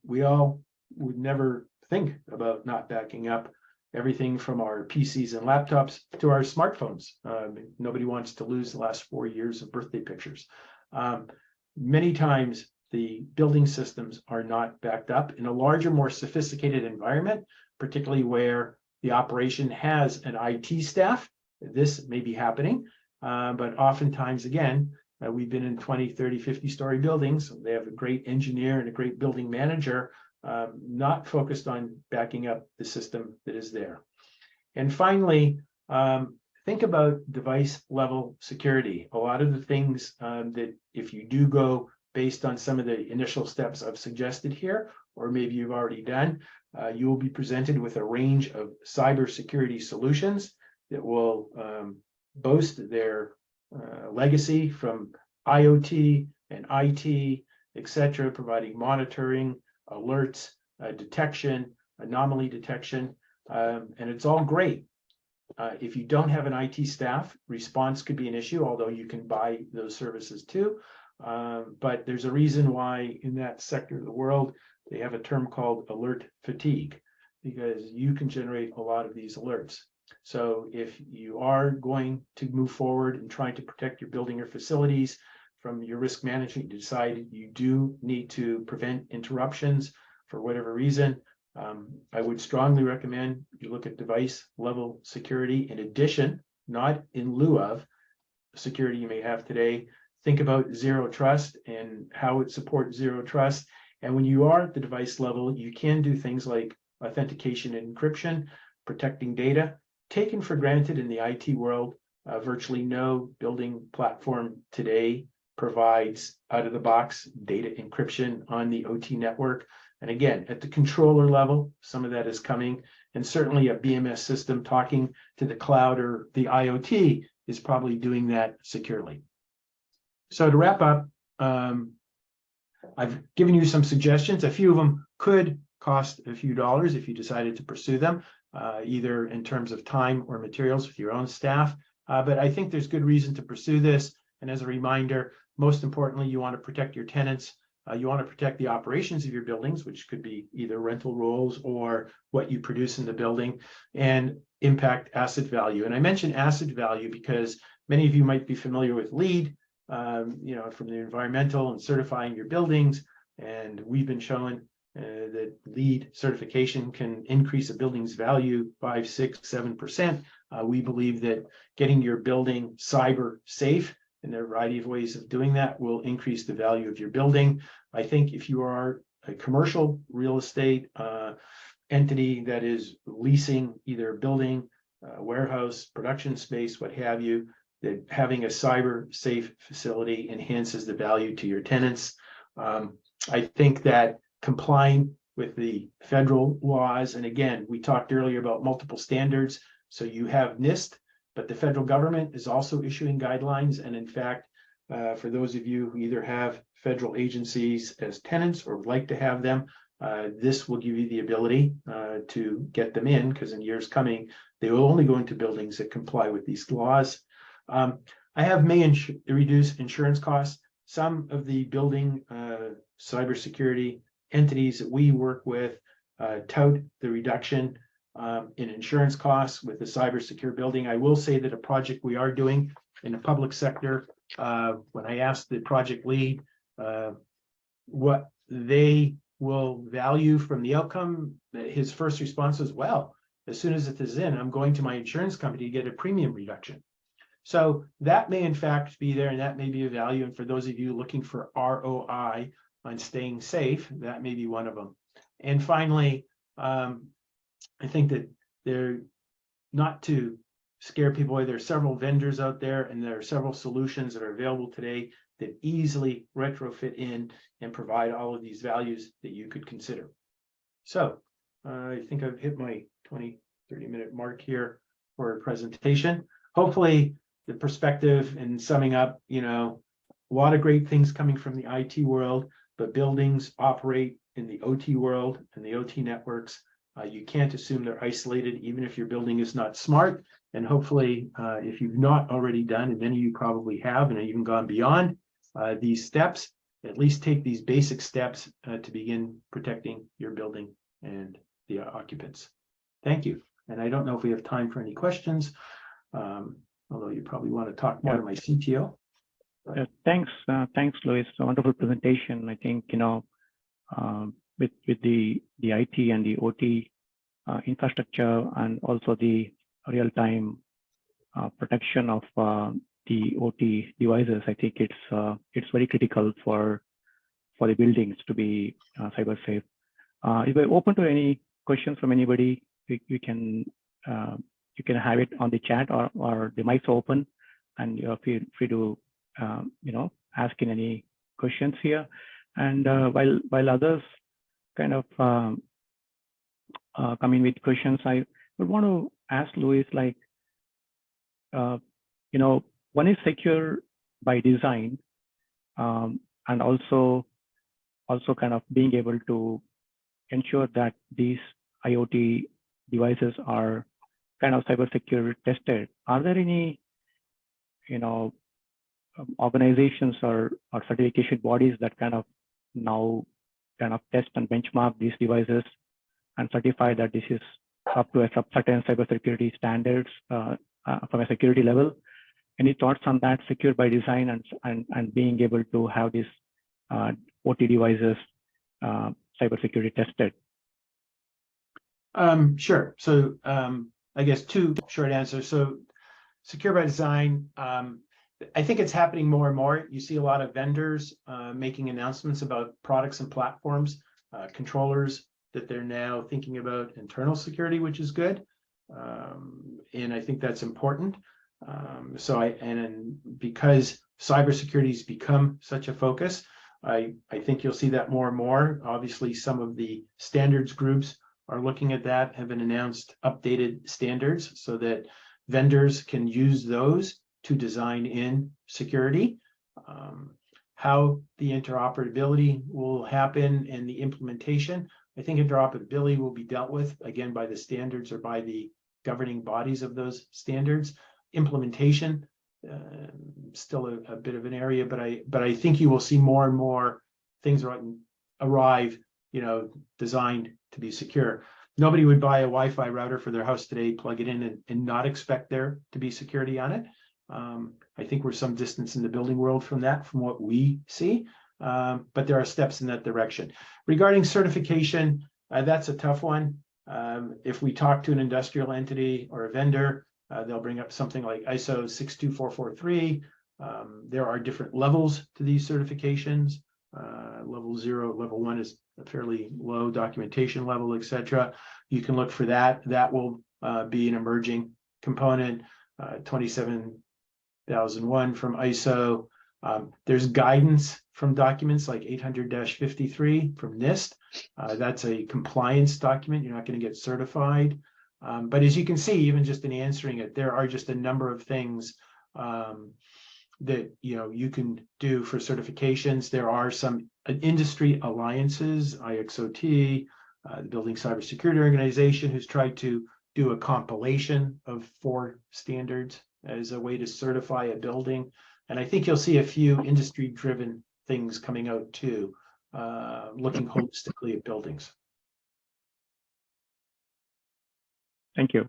We all would never think about not backing up everything from our PCs and laptops to our smartphones. Nobody wants to lose the last 4 years of birthday pictures. Many times the building systems are not backed up in a larger, more sophisticated environment, particularly where the operation has an IT staff. This may be happening, but oftentimes, again, we've been in 20, 30, 50-story buildings. They have a great engineer and a great building manager, not focused on backing up the system that is there. And finally, think about device level security. A lot of the things that if you do go based on some of the initial steps I've suggested here, or maybe you've already done, you will be presented with a range of cybersecurity solutions that will boast their legacy from IoT and IT, etc., providing monitoring, alerts, detection, anomaly detection, and it's all great. If you don't have an IT staff, response could be an issue, although you can buy those services too. But there's a reason why in that sector of the world, they have a term called alert fatigue, because you can generate a lot of these alerts. So if you are going to move forward and trying to protect your building or facilities from your risk management, you decide you do need to prevent interruptions for whatever reason, I would strongly recommend you look at device level security in addition, not in lieu of, security you may have today. Think about zero trust and how it supports zero trust. And when you are at the device level, you can do things like authentication and encryption, protecting data. Taken for granted in the IT world, virtually no building platform today provides out-of-the-box data encryption on the OT network. And again, at the controller level, some of that is coming. And certainly a BMS system talking to the cloud or the IoT is probably doing that securely. So to wrap up, I've given you some suggestions. A few of them could cost a few dollars if you decided to pursue them, either in terms of time or materials with your own staff. But I think there's good reason to pursue this. And as a reminder, most importantly, you want to protect your tenants. You want to protect the operations of your buildings, which could be either rental rolls or what you produce in the building, and impact asset value. And I mention asset value because many of you might be familiar with LEED, from the environmental and certifying your buildings. And we've been showing that LEED certification can increase a building's value 5, 6, 7%. We believe that getting your building cyber safe, and there are a variety of ways of doing that, will increase the value of your building. I think if you are a commercial real estate entity that is leasing either a building, warehouse, production space, what have you, that having a cyber safe facility enhances the value to your tenants. I think that complying with the federal laws, and again, we talked earlier about multiple standards. So you have NIST, but the federal government is also issuing guidelines. And in fact, for those of you who either have federal agencies as tenants or would like to have them, this will give you the ability to get them in, because in years coming, they will only go into buildings that comply with these laws. I have reduce insurance costs. Some of the building cybersecurity entities that we work with tout the reduction in insurance costs with the cyber secure building. I will say that a project we are doing in the public sector, when I asked the project lead what they will value from the outcome, his first response was, well, as soon as it is in, I'm going to my insurance company to get a premium reduction. So that may in fact be there, and that may be a value. And for those of you looking for ROI on staying safe, that may be one of them. And finally, I think that they're not to scare people away. There are several vendors out there, and there are several solutions that are available today that easily retrofit in and provide all of these values that you could consider. So I think I've hit my 20-30 minute mark here for a presentation. Hopefully the perspective and summing up, a lot of great things coming from the IT world, but buildings operate in the OT world and the OT networks. You can't assume they're isolated, even if your building is not smart. And hopefully, if you've not already done, and many of you probably have, and even gone beyond these steps, at least take these basic steps to begin protecting your building and the occupants. Thank you. And I don't know if we have time for any questions, although you probably want to talk more to my CTO. Thanks, Louis. A wonderful presentation. I think with the IT and the OT infrastructure, and also the real-time protection of the OT devices, I think it's very critical for the buildings to be cyber safe. If we're open to any questions from anybody, you can have it on the chat, or the mics open, and you're feel free to ask in any questions here. And while others kind of come in with questions, I would want to ask Louis, like, one is secure by design, and also kind of being able to ensure that these IoT devices are kind of cyber secure tested. Are there any organizations or certification bodies that kind of now kind of test and benchmark these devices and certify that this is up to a certain cybersecurity standards from a security level? Any thoughts on that, secure by design and being able to have these OT devices cybersecurity tested? Sure. So I guess two short answers. So secure by design, I think it's happening more and more. You see a lot of vendors making announcements about products and platforms, controllers that they're now thinking about internal security, which is good. And I think that's important. Because cybersecurity has become such a focus, I think you'll see that more and more. Obviously, some of the standards groups are looking at that, have been announced updated standards so that vendors can use those to design in security. How the interoperability will happen and the implementation, I think interoperability will be dealt with again by the standards or by the governing bodies of those standards. Implementation, still a bit of an area, but I think you will see more and more things arrive, designed to be secure. Nobody would buy a Wi-Fi router for their house today, plug it in, and not expect there to be security on it. I think we're some distance in the building world from that, from what we see, but there are steps in that direction. Regarding certification, that's a tough one. If we talk to an industrial entity or a vendor, they'll bring up something like ISO 62443. There are different levels to these certifications. Level 0, level 1 is a fairly low documentation level, etc. You can look for that. That will be an emerging component. 27001 from ISO. There's guidance from documents like 800-53 from NIST. That's a compliance document. You're not going to get certified. But as you can see, even just in answering it, there are just a number of things that you can do for certifications. There are some industry alliances, IXOT, the Building Cybersecurity Organization, who's tried to do a compilation of 4 standards as a way to certify a building. And I think you'll see a few industry-driven things coming out too, looking holistically at buildings. Thank you.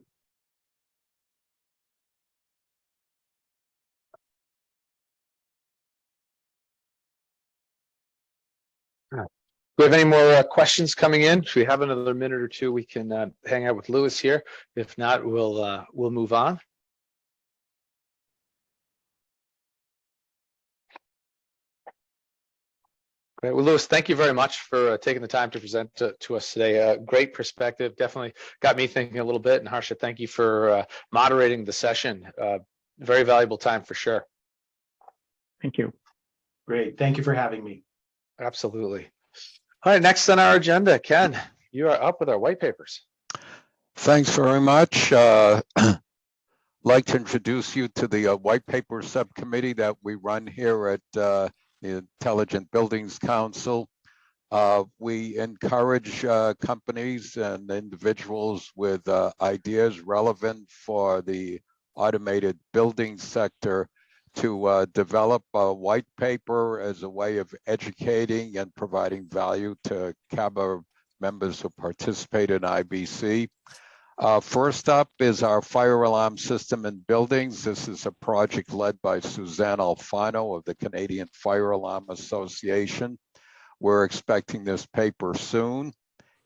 Do we have any more questions coming in? If we have another minute or two, we can hang out with Lewis here. If not, we'll move on. Great. Well, Lewis, thank you very much for taking the time to present to us today. Great perspective. Definitely got me thinking a little bit. And Harsha, thank you for moderating the session. Very valuable time for sure. Thank you. Great. Thank you for having me. Absolutely. All right, next on our agenda, Ken, you are up with our white papers. Thanks very much. Like to introduce you to the white paper subcommittee that we run here at the Intelligent Buildings Council. We encourage companies and individuals with ideas relevant for the automated building sector to develop a white paper as a way of educating and providing value to CABA members who participate in IBC. First up is our fire alarm system in buildings. This is a project led by Suzanne Alfano of the Canadian Fire Alarm Association. We're expecting this paper soon.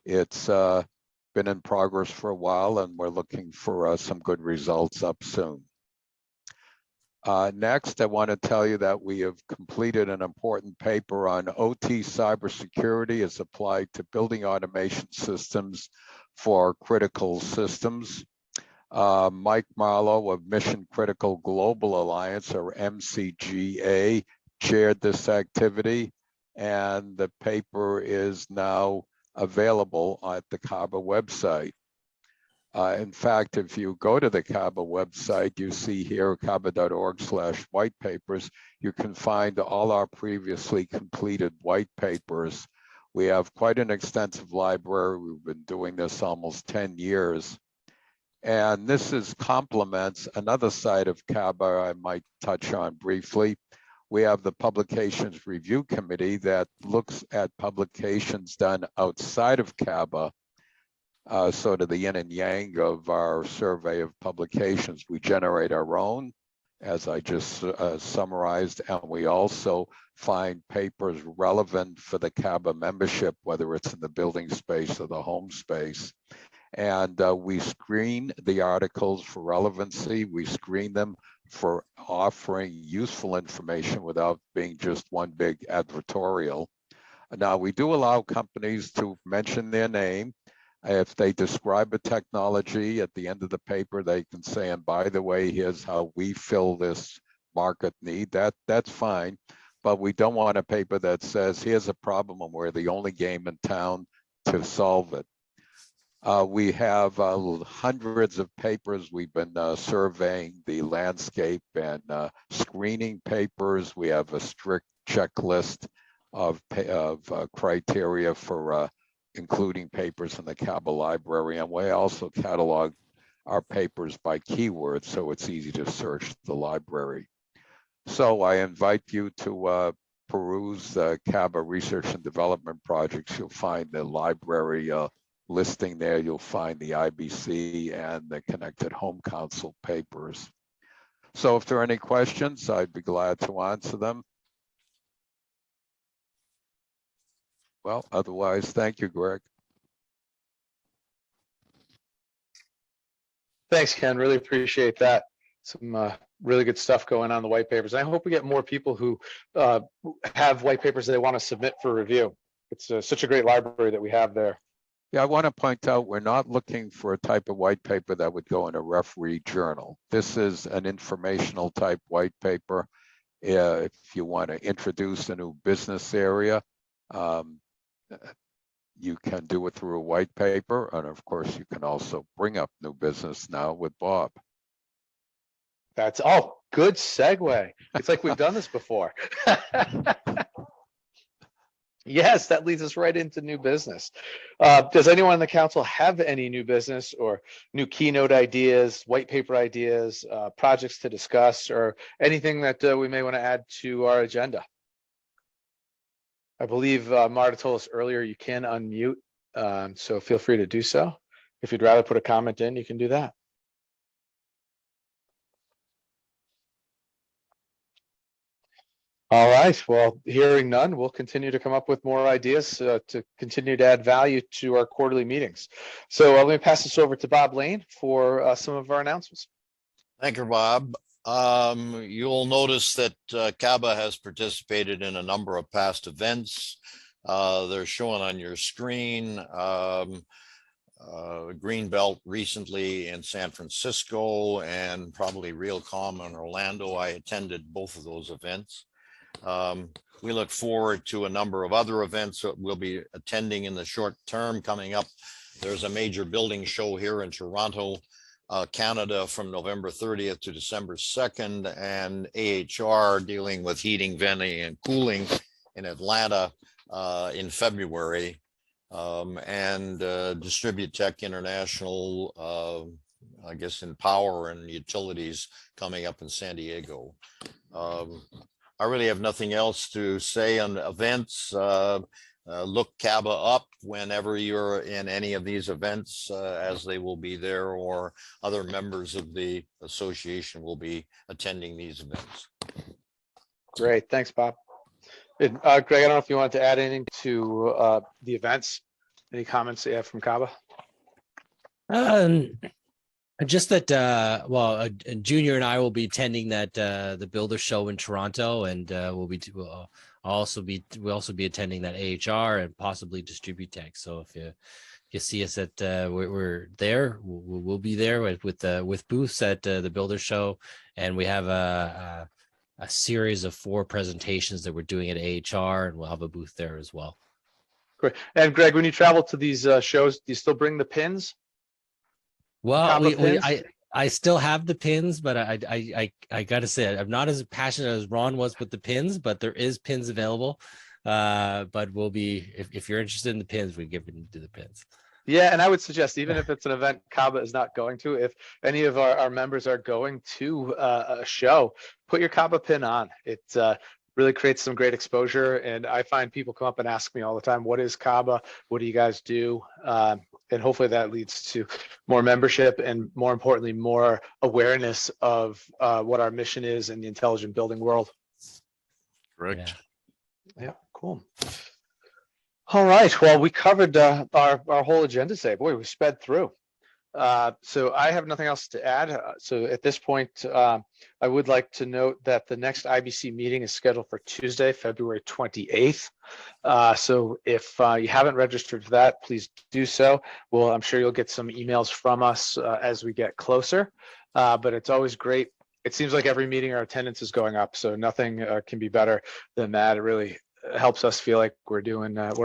It's been in progress for a while, and we're looking for some good results up soon. Next, I want to tell you that we have completed an important paper on OT cybersecurity as applied to building automation systems for critical systems. Mike Marlowe of Mission Critical Global Alliance, or MCGA, chaired this activity, and the paper is now available at the CABA website. In fact, if you go to the CABA website, you see here caba.org/whitepapers, you can find all our previously completed white papers. We have quite an extensive library. We've been doing this almost 10 years. And this complements another side of CABA I might touch on briefly. We have the Publications Review Committee that looks at publications done outside of CABA, sort of the yin and yang of our survey of publications. We generate our own, as I just summarized, and we also find papers relevant for the CABA membership, whether it's in the building space or the home space. And we screen the articles for relevancy. We screen them for offering useful information without being just one big advertorial. Now, we do allow companies to mention their name. If they describe a technology at the end of the paper, they can say, and by the way, here's how we fill this market need. That's fine, but we don't want a paper that says, here's a problem and we're the only game in town to solve it. We have hundreds of papers. We've been surveying the landscape and screening papers. We have a strict checklist of criteria for including papers in the CABA library, and we also catalog our papers by keywords, so it's easy to search the library. So I invite you to peruse the CABA Research and Development Projects. You'll find the library listing there. You'll find the IBC and the Connected Home Council papers. So if there are any questions, I'd be glad to answer them. Well, otherwise, thank you, Greg. Thanks, Ken. Really appreciate that. some really good stuff going on in the white papers. I hope we get more people who have white papers that they want to submit for review. It's such a great library that we have there. Yeah, I want to point out we're not looking for a type of white paper that would go in a referee journal. This is an informational type white paper. If you want to introduce a new business area, you can do it through a white paper. And of course, you can also bring up new business now with Bob. That's good segue. It's like we've done this before. Yes, that leads us right into new business. Does anyone in the council have any new business or new keynote ideas, white paper ideas, projects to discuss, or anything that we may want to add to our agenda? I believe Marta told us earlier you can unmute, so feel free to do so. If you'd rather put a comment in, you can do that. All right, well, hearing none, we'll continue to come up with more ideas to continue to add value to our quarterly meetings. So let me pass this over to Bob Lane for some of our announcements. Thank you, Bob. You'll notice that CABA has participated in a number of past events. They're shown on your screen. Greenbelt recently in San Francisco, and probably Realcomm in Orlando. I attended both of those events. We look forward to a number of other events that we'll be attending in the short term coming up. There's a major building show here in Toronto, Canada, from November 30th to December 2nd, and AHR dealing with heating, venting, and cooling in Atlanta in February, and Distributech International, I guess in power and utilities, coming up in San Diego. I really have nothing else to say on events. Look CABA up whenever you're in any of these events, as they will be there, or other members of the association will be attending these events. Great, thanks, Bob. And, Greg, I don't know if you wanted to add anything to the events. Any comments you have from CABA? Just that, well, Junior and I will be attending that the Builder Show in Toronto, and we'll also be attending that AHR and possibly Distributech. So if you see us at we're there, we'll be there with booths at the Builder Show, and we have a series of 4 presentations that we're doing at AHR, and we'll have a booth there as well. Great. And Greg, when you travel to these shows, do you still bring the pins? Well, I still have the pins, but I gotta say, I'm not as passionate as Ron was with the pins, but there is pins available. But we'll be, if you're interested in the pins, we give you the pins. Yeah, and I would suggest, even if it's an event CABA is not going to, if any of our members are going to a show, put your CABA pin on. It really creates some great exposure. And I find people come up and ask me all the time, what is CABA? What do you guys do? And hopefully that leads to more membership and, more importantly, more awareness of what our mission is in the intelligent building world. Correct. Yeah, cool. All right, well, we covered our whole agenda today. Boy, we sped through. So I have nothing else to add. So at this point, I would like to note that the next IBC meeting is scheduled for Tuesday, February 28th. So if you haven't registered for that, please do so. Well, I'm sure you'll get some emails from us as we get closer, but it's always great. It seems like every meeting our attendance is going up, so nothing can be better than that. It really helps us feel like we're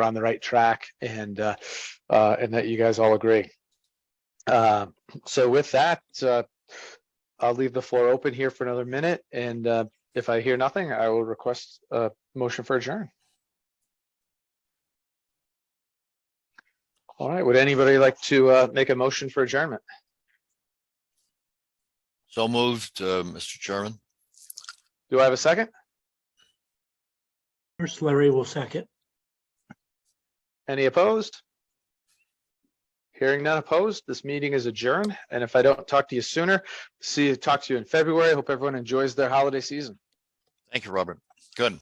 on the right track, and that you guys all agree. So with that, I'll leave the floor open here for another minute, and if I hear nothing, I will request a motion for adjourn. All right, would anybody like to make a motion for adjournment? So moved, Mr. Chairman. Do I have a second? First, Larry will second. Any opposed? Hearing none opposed, this meeting is adjourned. And if I don't talk to you sooner, talk to you in February. I hope everyone enjoys their holiday season. Thank you, Robert. Good.